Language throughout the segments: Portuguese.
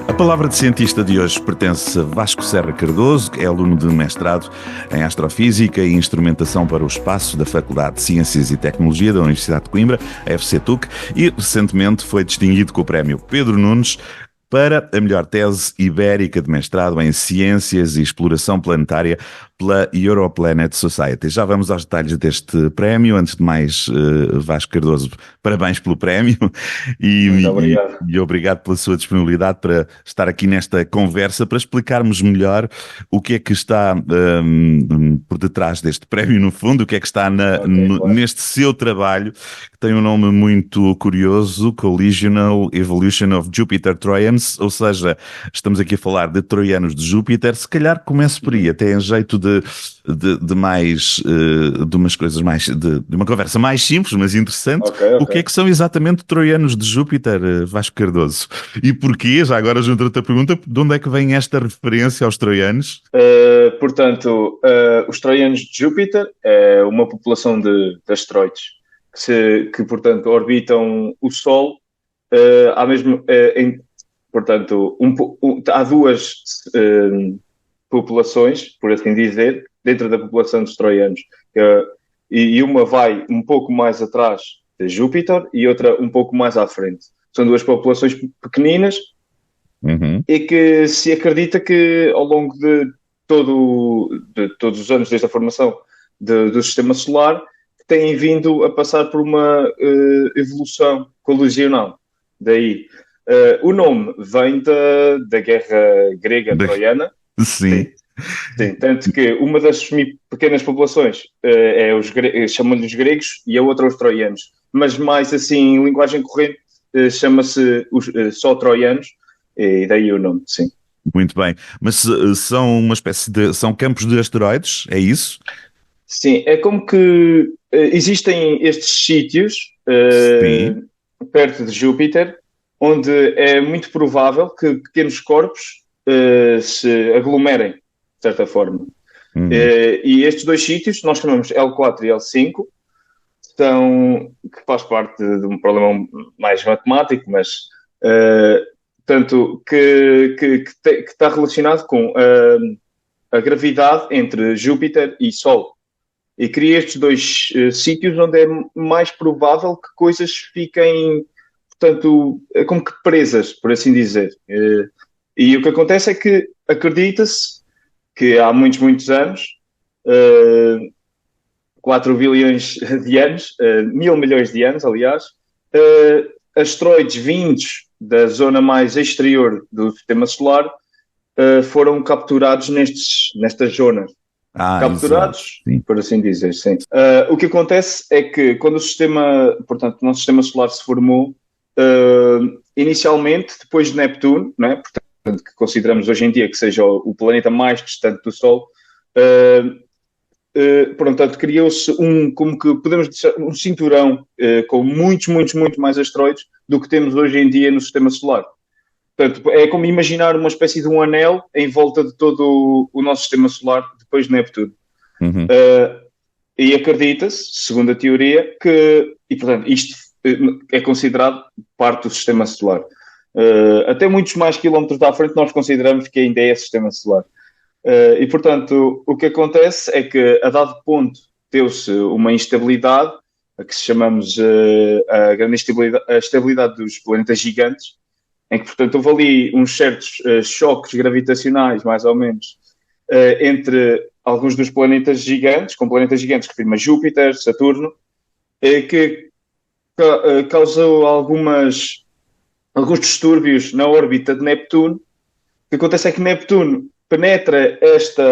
A palavra de cientista de hoje pertence a Vasco Serra Cardoso, que é aluno de mestrado em Astrofísica e Instrumentação para o Espaço da Faculdade de Ciências e Tecnologia da Universidade de Coimbra, a FCTUC, e recentemente foi distinguido com o prémio Pedro Nunes para a melhor tese ibérica de mestrado em Ciências e Exploração Planetária pela Europlanet Society. Já vamos aos detalhes deste prémio. Antes de mais, Vasco Cardoso, parabéns pelo prémio Muito obrigado. e obrigado pela sua disponibilidade para estar aqui nesta conversa, para explicarmos melhor o que é que está por detrás deste prémio, no fundo, o que é que está Claro. neste seu trabalho, que tem um nome muito curioso, Collisional Evolution of Jupiter Troyans, ou seja, estamos aqui a falar de troianos de Júpiter. Se calhar começo por aí, até em jeito de umas coisas mais, de uma conversa mais simples, mas interessante. Ok. O que é que são exatamente troianos de Júpiter, Vasco Cardoso? E porquê, já agora junto a outra pergunta, de onde é que vem esta referência aos troianos? Portanto, os troianos de Júpiter é uma população de asteroides que, portanto, orbitam o Sol. Portanto, há duas populações, por assim dizer, dentro da população dos troianos. E uma vai um pouco mais atrás de Júpiter e outra um pouco mais à frente. São duas populações pequeninas e que se acredita que ao longo de todos os anos desde a formação do Sistema Solar têm vindo a passar por uma evolução colisional. Daí, o nome vem da guerra grega troiana. Sim. Sim, tanto que uma das pequenas populações chamam-lhe os gregos e a outra os troianos. Mas mais assim, em linguagem corrente, chama-se só troianos e daí o nome, sim. Muito bem. Mas são uma espécie são campos de asteroides, é isso? Sim, é como que existem estes sítios perto de Júpiter, onde é muito provável que pequenos corpos se aglomerem, de certa forma. E estes dois sítios, nós chamamos L4 e L5, que faz parte de um problema mais matemático, mas tanto que está relacionado com a gravidade entre Júpiter e Sol. E cria estes dois sítios onde é mais provável que coisas fiquem, portanto, como que presas, por assim dizer. E o que acontece é que acredita-se que há muitos anos, 4 bilhões de anos, 1.000 milhões de anos, aliás, asteroides vindos da zona mais exterior do Sistema Solar foram capturados nestas zonas. Capturados, por assim dizer, sim. O que acontece é que quando o nosso Sistema Solar se formou, inicialmente, depois de Neptuno, não é? Portanto, que consideramos hoje em dia que seja o planeta mais distante do Sol, portanto, criou-se como que podemos dizer, um cinturão com muito mais asteroides do que temos hoje em dia no Sistema Solar. Portanto, é como imaginar uma espécie de um anel em volta de todo o nosso Sistema Solar depois de Neptuno. E acredita-se, segundo a teoria, e portanto, isto é considerado parte do Sistema Solar. Até muitos mais quilómetros à frente nós consideramos que ainda é Sistema Solar. E, portanto, o que acontece é que, a dado ponto, deu-se uma instabilidade, a que chamamos a grande estabilidade dos planetas gigantes, em que, portanto, houve ali uns certos choques gravitacionais, mais ou menos, entre alguns dos planetas gigantes, com planetas gigantes, refiro-me a Júpiter, Saturno, que causou alguns distúrbios na órbita de Neptuno. O que acontece é que Neptuno penetra este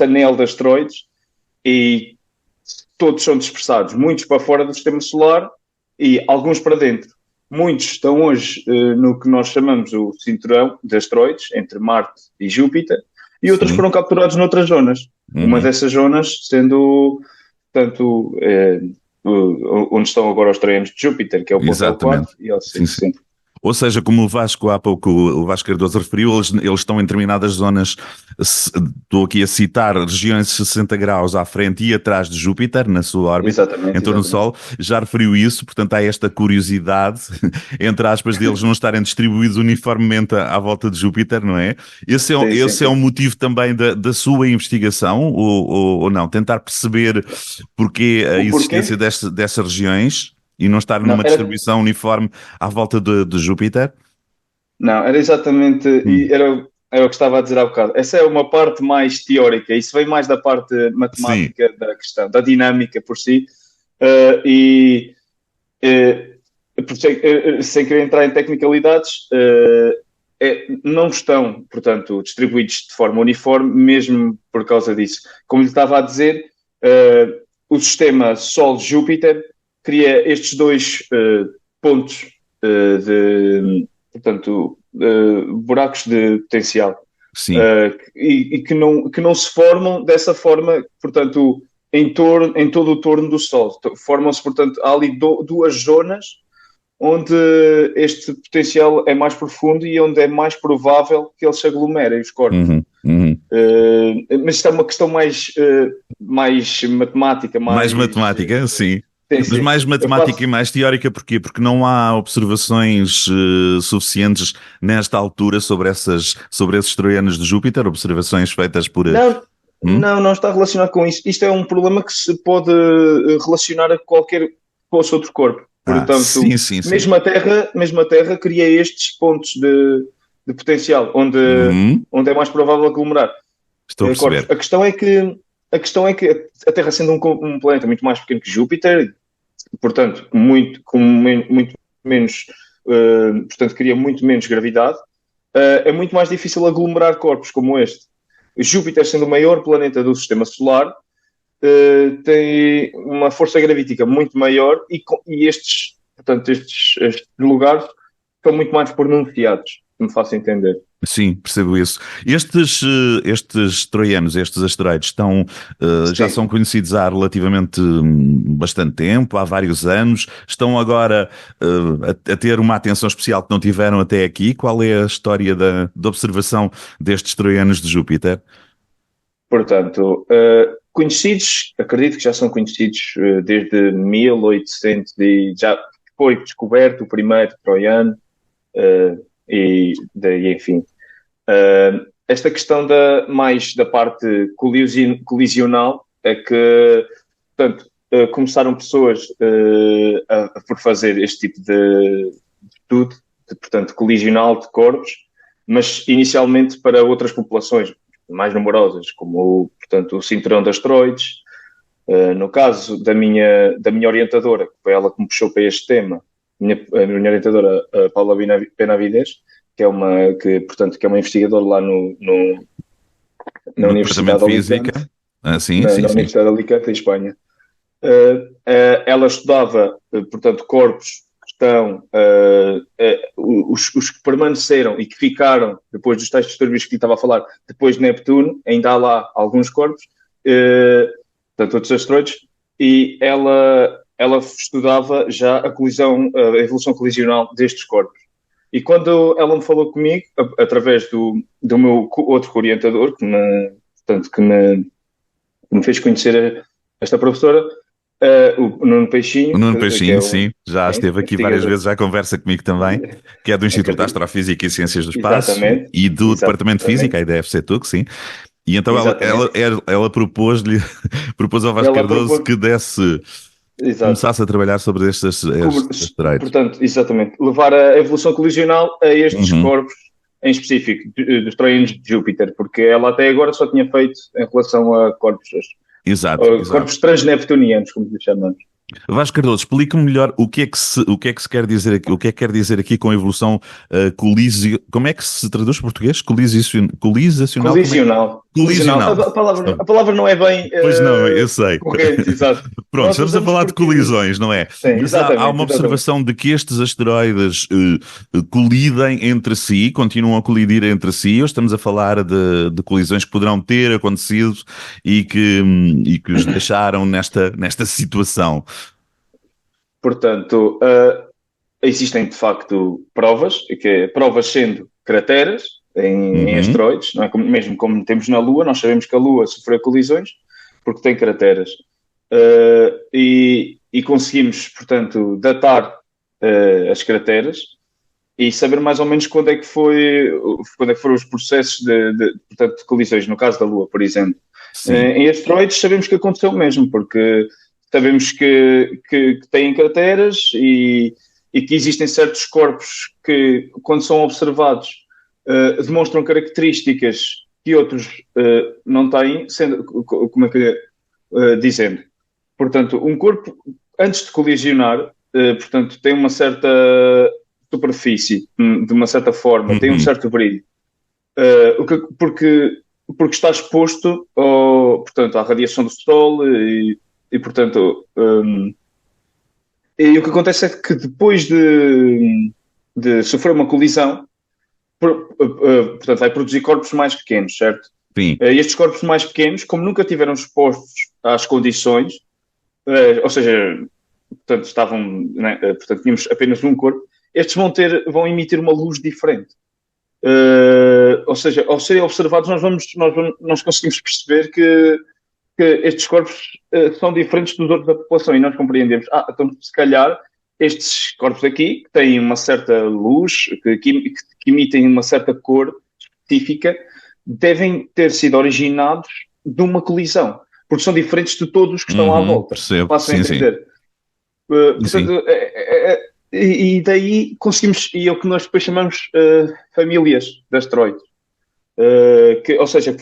anel de asteroides e todos são dispersados, muitos para fora do Sistema Solar e alguns para dentro. Muitos estão hoje no que nós chamamos o cinturão de asteroides, entre Marte e Júpiter, e outros foram capturados noutras zonas. Uma dessas zonas sendo, portanto, onde estão agora os troianos de Júpiter, que é o ponto L4 e L5. Ou seja, como o Vasco há pouco, o Vasco Cardoso referiu, eles estão em determinadas zonas estou aqui a citar, regiões de 60 graus à frente e atrás de Júpiter, na sua órbita, em torno do Sol, já referiu isso, portanto há esta curiosidade, entre aspas, deles não estarem distribuídos uniformemente à volta de Júpiter, não é? Esse é um motivo também da sua investigação, ou não? Tentar perceber porquê a existência dessas regiões e não estar numa distribuição uniforme à volta de Júpiter? Não, era exatamente, e era o que estava a dizer há bocado. Essa é uma parte mais teórica, isso vem mais da parte matemática Sim. da questão, da dinâmica por si, sem querer entrar em tecnicalidades, não estão, portanto, distribuídos de forma uniforme, mesmo por causa disso. Como lhe estava a dizer, o sistema Sol-Júpiter cria estes dois pontos portanto, buracos de potencial. Sim. E que não se formam dessa forma, portanto, em todo o torno do Sol. Formam-se, portanto, há ali duas zonas onde este potencial é mais profundo e onde é mais provável que ele se aglomerem, os corpos. Mas isto é uma questão mais matemática. Mais matemática, sim. Mas mais matemática e mais teórica, porquê? Porque não há observações suficientes nesta altura sobre esses troianos de Júpiter, observações feitas por... Não está relacionado com isso. Isto é um problema que se pode relacionar a qualquer fosse outro corpo. Portanto, sim. Mesmo a Terra cria estes pontos de potencial, onde é mais provável aglomerar. Estou a perceber. A questão é que a Terra sendo um planeta muito mais pequeno que Júpiter, portanto, com muito menos, portanto, cria muito menos gravidade, é muito mais difícil aglomerar corpos como este. Júpiter, sendo o maior planeta do Sistema Solar, tem uma força gravítica muito maior e estes lugares são muito mais pronunciados, se me faço entender. Sim, percebo isso. Estes troianos, estes asteroides, já são conhecidos há relativamente bastante tempo, há vários anos. Estão agora a ter uma atenção especial que não tiveram até aqui. Qual é a história da observação destes troianos de Júpiter? Portanto, conhecidos, acredito que já são conhecidos desde 1800 e já foi descoberto o primeiro troiano. Enfim, esta questão mais da parte colisional é que, portanto, começaram pessoas por fazer este tipo de estudo, portanto, colisional de corpos, mas inicialmente para outras populações mais numerosas, como, portanto, o cinturão de asteroides. No caso da minha orientadora, que foi ela que me puxou para este tema, a minha orientadora, a Paula Benavides, que é uma investigadora lá na Universidade de Alicante. Na Universidade de Alicante, em Espanha. Ela estudava, portanto, corpos que estão, os que permaneceram e que ficaram, depois dos tais distúrbios que lhe estava a falar, depois de Neptuno, ainda há lá alguns corpos, portanto, outros asteroides, e ela estudava já a evolução colisional destes corpos. E quando ela me falou comigo, através do meu outro orientador, que me fez conhecer esta professora, o Nuno Peixinho. O Nuno Peixinho, sim, já esteve aqui várias vezes, já conversa comigo também, que é do Instituto de Astrofísica e Ciências do Espaço. Exatamente. E do Departamento de Física, a IDFC-TUC, sim. E então ela propôs ao Vasco Cardoso que começasse a trabalhar sobre estes asteroides. Portanto, exatamente. Levar a evolução colisional a estes corpos em específico, dos troianos de Júpiter, porque ela até agora só tinha feito em relação a corpos transneptunianos, como lhe chamamos. Vasco Cardoso, explica-me melhor o que é que se quer dizer aqui, o que é que quer dizer aqui com a evolução como é que se traduz em português? Colisacional. A palavra não é bem pois não, eu sei. Corrente, exato. Pronto, estamos a falar de colisões, não é? Sim, mas há uma observação de que estes asteroides colidem entre si, continuam a colidir entre si, ou estamos a falar de colisões que poderão ter acontecido e que os deixaram nesta situação? Portanto, existem de facto provas sendo crateras, em Uhum. asteroides, não é? Mesmo como temos na Lua, nós sabemos que a Lua sofreu colisões porque tem crateras. E conseguimos, portanto, datar as crateras e saber mais ou menos quando é que foram os processos portanto, de colisões, no caso da Lua, por exemplo. Sim. Em asteroides sabemos que aconteceu mesmo, porque sabemos que têm crateras e que existem certos corpos que, quando são observados, demonstram características que outros não têm, sendo, como é que dizendo. Portanto, um corpo, antes de colisionar, portanto, tem uma certa superfície, de uma certa forma, tem um Uhum. certo brilho. Porque está exposto portanto, à radiação do Sol portanto, e o que acontece é que depois de sofrer uma colisão, portanto, vai produzir corpos mais pequenos, certo? Sim. Estes corpos mais pequenos, como nunca tiveram expostos às condições, ou seja, portanto, portanto, tínhamos apenas um corpo, estes vão emitir uma luz diferente. Ou seja, ao serem observados, nós conseguimos perceber que estes corpos são diferentes dos outros da população e nós compreendemos, então se calhar estes corpos aqui, que têm uma certa luz, que emitem uma certa cor específica, devem ter sido originados de uma colisão, porque são diferentes de todos que estão à Uhum. volta. Percebo. Façam Sim, sim. entender. Sim. Portanto, e daí conseguimos, e é o que nós depois chamamos famílias de asteroides. Ou seja,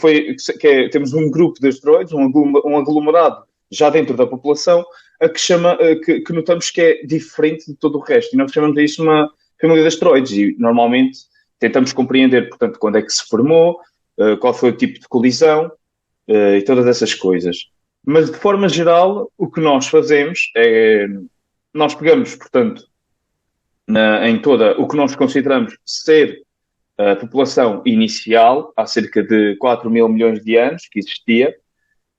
temos um grupo de asteroides, um aglomerado já dentro da população, que notamos que é diferente de todo o resto. E nós chamamos isso uma família de asteroides. E normalmente tentamos compreender, portanto, quando é que se formou, qual foi o tipo de colisão e todas essas coisas. Mas, de forma geral, o que nós fazemos é nós pegamos, portanto, em toda o que nós consideramos ser a população inicial, há cerca de 4 mil milhões de anos que existia,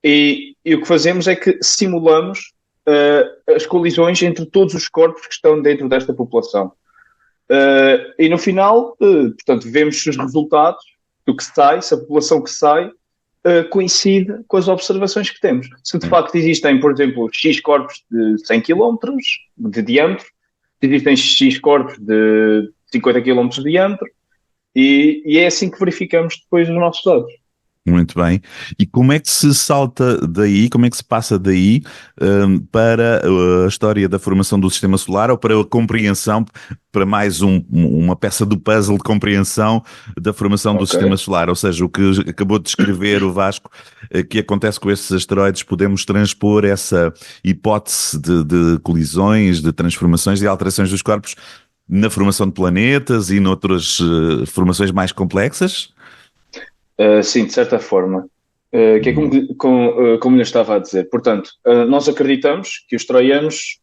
e o que fazemos é que simulamos as colisões entre todos os corpos que estão dentro desta população. E no final, portanto, vemos os resultados do que sai, se a população que sai coincide com as observações que temos. Se de facto existem, por exemplo, X corpos de 100 km de diâmetro, se existem X corpos de 50 km de diâmetro, e é assim que verificamos depois os nossos dados. Muito bem. E como é que se salta daí, como é que se passa daí para a história da formação do sistema solar ou para a compreensão, para mais uma peça do puzzle de compreensão da formação do Ok. sistema solar? Ou seja, o que acabou de descrever o Vasco, que acontece com estes asteroides, podemos transpor essa hipótese de colisões, de transformações e alterações dos corpos na formação de planetas e noutras formações mais complexas? Sim, de certa forma. Que é como lhe estava a dizer. Portanto, nós acreditamos que os troianos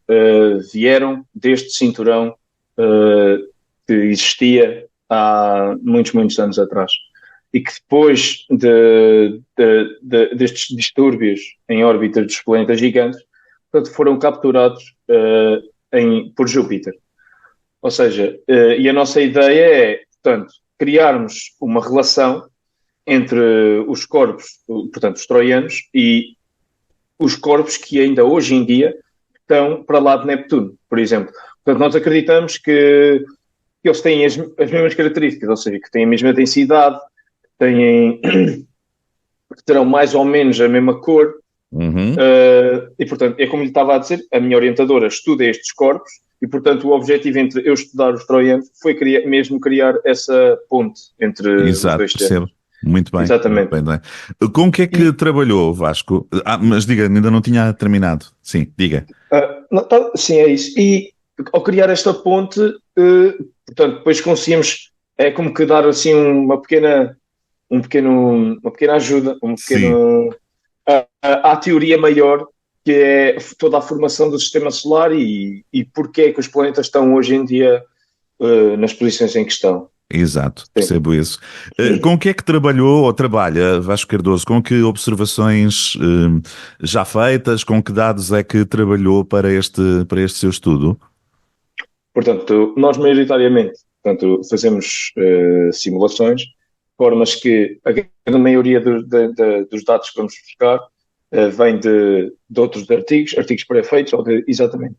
vieram deste cinturão que existia há muitos, muitos anos atrás. E que depois destes distúrbios em órbitas dos planetas gigantes, portanto, foram capturados por Júpiter. Ou seja, e a nossa ideia é, portanto, criarmos uma relação entre os corpos, portanto, os troianos, e os corpos que ainda hoje em dia estão para lá de Neptuno, por exemplo. Portanto, nós acreditamos que eles têm as mesmas características, ou seja, que têm a mesma densidade, que terão mais ou menos a mesma cor. Uhum. E, portanto, é como lhe estava a dizer, a minha orientadora estuda estes corpos e, portanto, o objetivo entre eu estudar os troianos foi mesmo criar essa ponte entre os Exato, dois percebo. temas. Muito bem. Exatamente. Muito bem. Com o que é que trabalhou, Vasco? Mas diga, ainda não tinha terminado. Sim, diga. Sim, é isso. E ao criar esta ponte, portanto, depois conseguimos, é como que dar assim uma pequena ajuda, Sim. à teoria maior, que é toda a formação do sistema solar e porque é que os planetas estão hoje em dia nas posições em que estão. Exato, Sim. percebo isso. Com o que é que trabalhou ou trabalha, Vasco Cardoso? Com que observações já feitas? Com que dados é que trabalhou para este seu estudo? Portanto, nós maioritariamente, portanto, fazemos simulações formas que a grande maioria dos dados que vamos buscar vem de outros artigos pré-feitos, exatamente,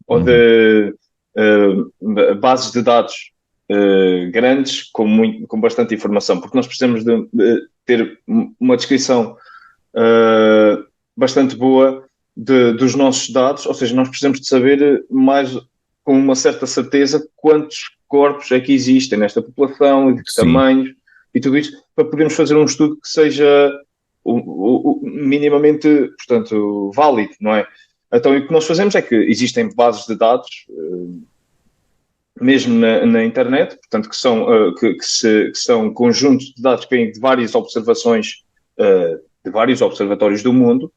ou de bases de dados grandes com bastante informação, porque nós precisamos de ter uma descrição bastante boa dos nossos dados, ou seja, nós precisamos de saber mais com uma certa certeza quantos corpos é que existem nesta população e de que tamanhos e tudo isso, para podermos fazer um estudo que seja minimamente, portanto, válido, não é? Então, o que nós fazemos é que existem bases de dados, mesmo na internet, portanto, que são conjuntos de dados que vêm de várias observações, de vários observatórios do mundo,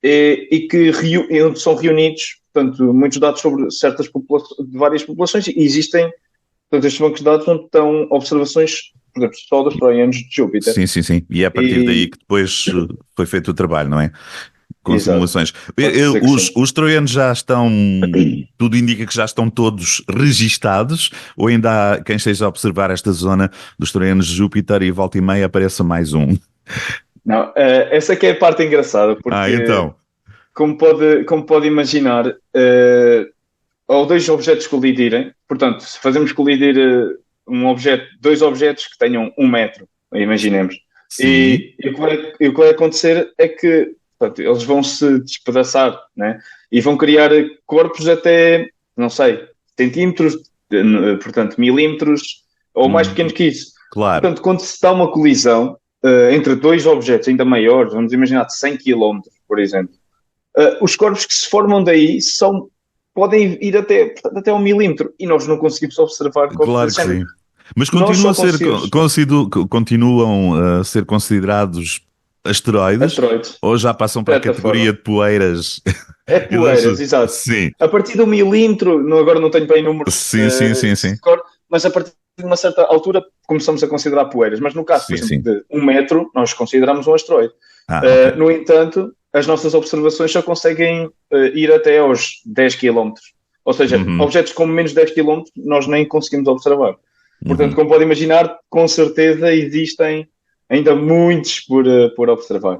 e que onde são reunidos, portanto, muitos dados sobre certas populações, de várias populações, e existem, portanto, estes bancos de dados onde estão observações, por exemplo, só dos troianos de Júpiter. Sim. E é a partir daí que depois foi feito o trabalho, não é? Com Exato. simulações. Os troianos já estão, tudo indica que já estão todos registados, ou ainda há quem esteja a observar esta zona dos troianos de Júpiter e volta e meia apareça mais um? Não, essa que é a parte engraçada, porque, então. como pode imaginar, ao dois objetos colidirem, portanto, se fazemos colidir dois objetos que tenham 1 metro, imaginemos, e o que vai acontecer é que, portanto, eles vão se despedaçar, né? E vão criar corpos até, não sei, centímetros, portanto, milímetros, ou mais pequenos que isso. Claro. Portanto, quando se dá uma colisão entre dois objetos ainda maiores, vamos imaginar de 100 km, por exemplo, os corpos que se formam daí podem ir até 1 milímetro e nós não conseguimos observar corpos. Claro que sim. Mas continuam a ser considerados asteroides, ou já passam para a categoria de poeiras? É poeiras, exato. Sim. A partir de 1 milímetro, agora não tenho bem números. Sim. Mas a partir de uma certa altura começamos a considerar poeiras. Mas no caso, por exemplo, de 1 metro, nós consideramos um asteroide. Okay. No entanto, as nossas observações só conseguem ir até aos 10 km. Ou seja, objetos com menos de 10 km nós nem conseguimos observar. Portanto, como pode imaginar, com certeza existem ainda muitos por observar.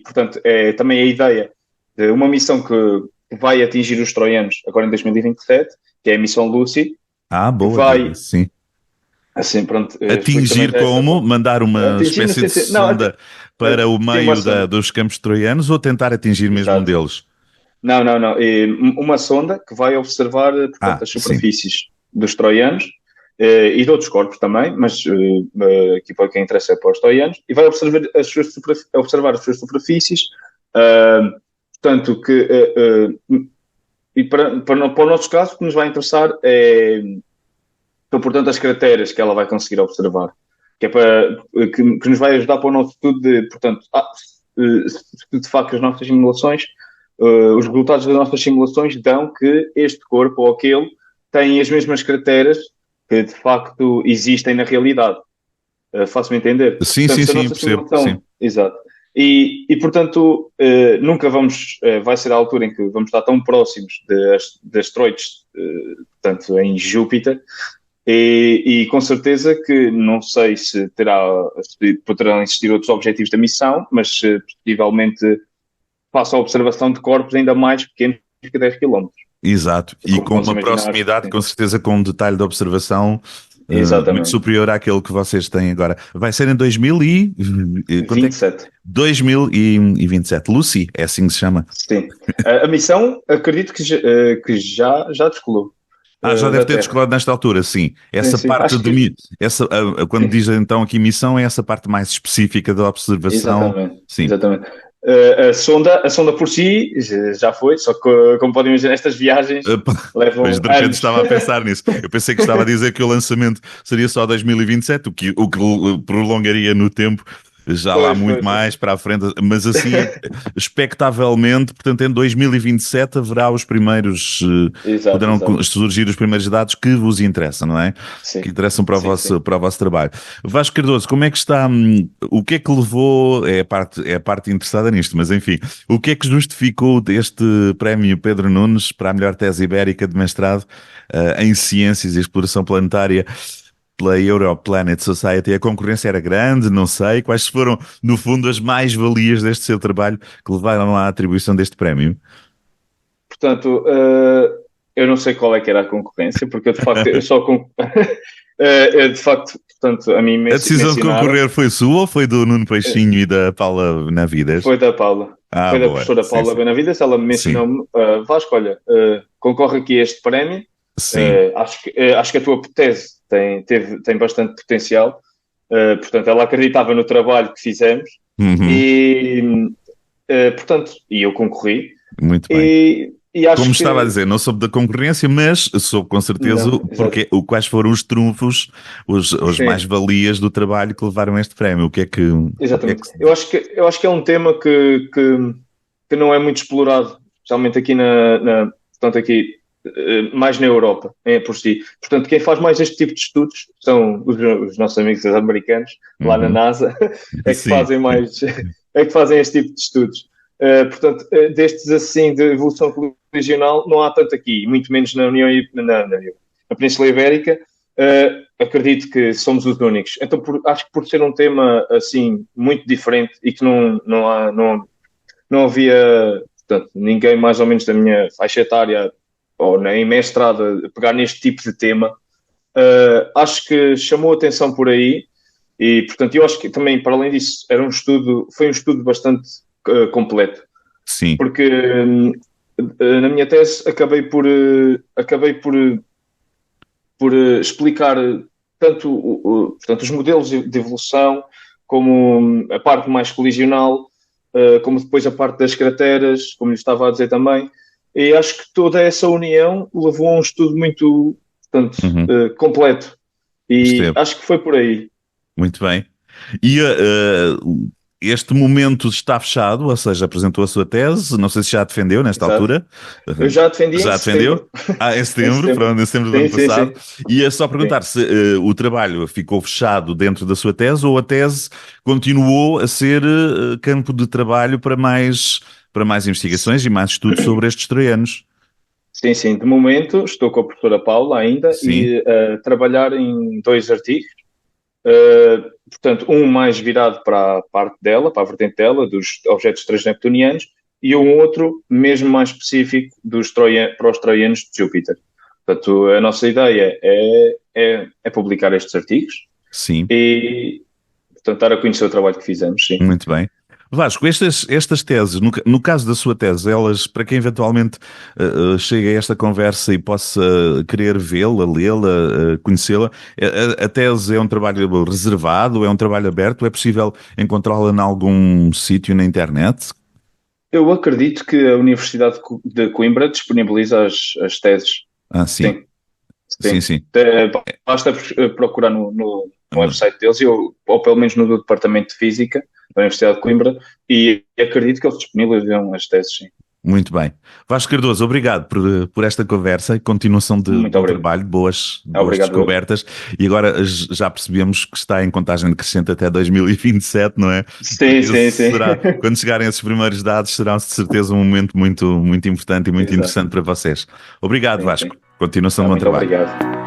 Portanto, é também a ideia de uma missão que vai atingir os troianos agora em 2027, que é a missão Lucy. Boa. Sim. Assim, pronto, atingir como? Mandar uma espécie de sonda para o meio dos campos troianos ou tentar atingir mesmo um deles? Não. Uma sonda que vai observar, portanto, as superfícies dos troianos e de outros corpos também, mas aqui para quem interessa é para os troianos, e vai observar as suas superfícies, portanto, e para o nosso caso, o que nos vai interessar são, portanto, as crateras que ela vai conseguir observar, que é que nos vai ajudar para o nosso estudo portanto, se de facto as nossas simulações, os resultados das nossas simulações dão que este corpo ou aquele tem as mesmas crateras que de facto existem na realidade. Faço-me entender? Sim, percebo. Sim. Exato. E portanto, nunca vai ser a altura em que vamos estar tão próximos de asteroides, portanto, em Júpiter, e com certeza que não sei se poderão existir outros objetivos da missão, mas possivelmente faça a observação de corpos ainda mais pequenos que 10 km. Exato, e com uma proximidade, com certeza com um detalhe de observação muito superior àquele que vocês têm agora. Vai ser em 2027. 2027. Lucy, é assim que se chama? Sim. A missão, acredito que já descolou. Já deve ter descolado nesta altura, sim. Essa parte quando diz então aqui missão, é essa parte mais específica da observação. Exatamente. Sim. Exatamente. A sonda por si já foi, só que, como podem imaginar, estas viagens levam Pois de repente anos. estava a pensar nisso. Eu pensei que estava a dizer que o lançamento seria só 2027, o que prolongaria no tempo já lá muito mais para a frente, mas assim, expectavelmente, portanto, em 2027 haverá os primeiros, poderão surgir os primeiros dados que vos interessam, não é? Sim. Que interessam para o vosso trabalho. Vasco Cardoso, como é que está, o que é que levou, é a parte interessada nisto, mas enfim, o que é que justificou este prémio Pedro Nunes para a melhor tese ibérica de mestrado em Ciências e Exploração Planetária? pela Europlanet Society, a concorrência era grande, não sei. Quais foram, no fundo, as mais-valias deste seu trabalho que levaram à atribuição deste prémio? Portanto, eu não sei qual é que era a concorrência, porque eu de facto, de facto, portanto, a mim A decisão de concorrer foi sua ou foi do Nuno Peixinho e da Paula Benavides? Foi da Paula. Foi da Boa. professora Paula Benavides. Ela me mencionou-me, Vasco, olha, concorre aqui a este prémio. Acho que a tua tese tem bastante potencial. Portanto, ela acreditava no trabalho que fizemos. E, portanto, eu concorri. Muito bem. E acho Como que... estava a dizer, não soube da concorrência, mas soube com certeza quais foram os trunfos, os mais-valias do trabalho que levaram a este prémio. O que é que... Exatamente. Eu acho que é um tema que não é muito explorado, especialmente aqui portanto, aqui, mais na Europa, por si. Portanto, quem faz mais este tipo de estudos são os nossos amigos americanos, lá na NASA, que fazem este tipo de estudos. Portanto, destes assim de evolução regional não há tanto aqui, muito menos na na Península Ibérica. Acredito que somos os únicos. Então, acho que por ser um tema assim muito diferente e que não havia, portanto, ninguém mais ou menos da minha faixa etária ou nem mestrado a pegar neste tipo de tema, acho que chamou a atenção por aí. E, portanto, eu acho que também, para além disso, foi um estudo bastante completo. Sim. Porque na minha tese acabei por explicar tanto os modelos de evolução, como a parte mais colisional, como depois a parte das crateras, como lhe estava a dizer também. E acho que toda essa união levou a um estudo muito, portanto, completo. E acho que foi por aí. Muito bem. E este momento está fechado, ou seja, apresentou a sua tese, não sei se já a defendeu nesta altura. Eu já defendi já defendeu? Em setembro, pronto, em setembro do ano passado. Sim. E é só perguntar se o trabalho ficou fechado dentro da sua tese ou a tese continuou a ser campo de trabalho para mais investigações e mais estudos sobre estes troianos. Sim. De momento estou com a professora Paula ainda e a trabalhar em 2 artigos. Portanto, um mais virado para a parte dela, para a vertente dela, dos objetos transneptunianos, e um outro mesmo mais específico para os troianos de Júpiter. Portanto, a nossa ideia é publicar estes artigos. Sim. E, portanto, dar a conhecer o trabalho que fizemos, sim. Muito bem. Vasco, estas teses, no caso da sua tese, elas, para quem eventualmente chegue a esta conversa e possa querer vê-la, lê-la, conhecê-la, a tese é um trabalho reservado, é um trabalho aberto, é possível encontrá-la em algum sítio na internet? Eu acredito que a Universidade de Coimbra disponibiliza as teses. Sim. Sim. Basta procurar no website deles, ou pelo menos no Departamento de Física da Universidade de Coimbra, e acredito que eles disponibilizam as teses, sim. Muito bem. Vasco Cardoso, obrigado por esta conversa e continuação de bom trabalho, boas descobertas. E agora já percebemos que está em contagem decrescente até 2027, não é? Sim. Quando chegarem esses primeiros dados, será de certeza um momento muito, muito importante e muito interessante para vocês. Obrigado, Vasco. Continuação de bom trabalho. Obrigado.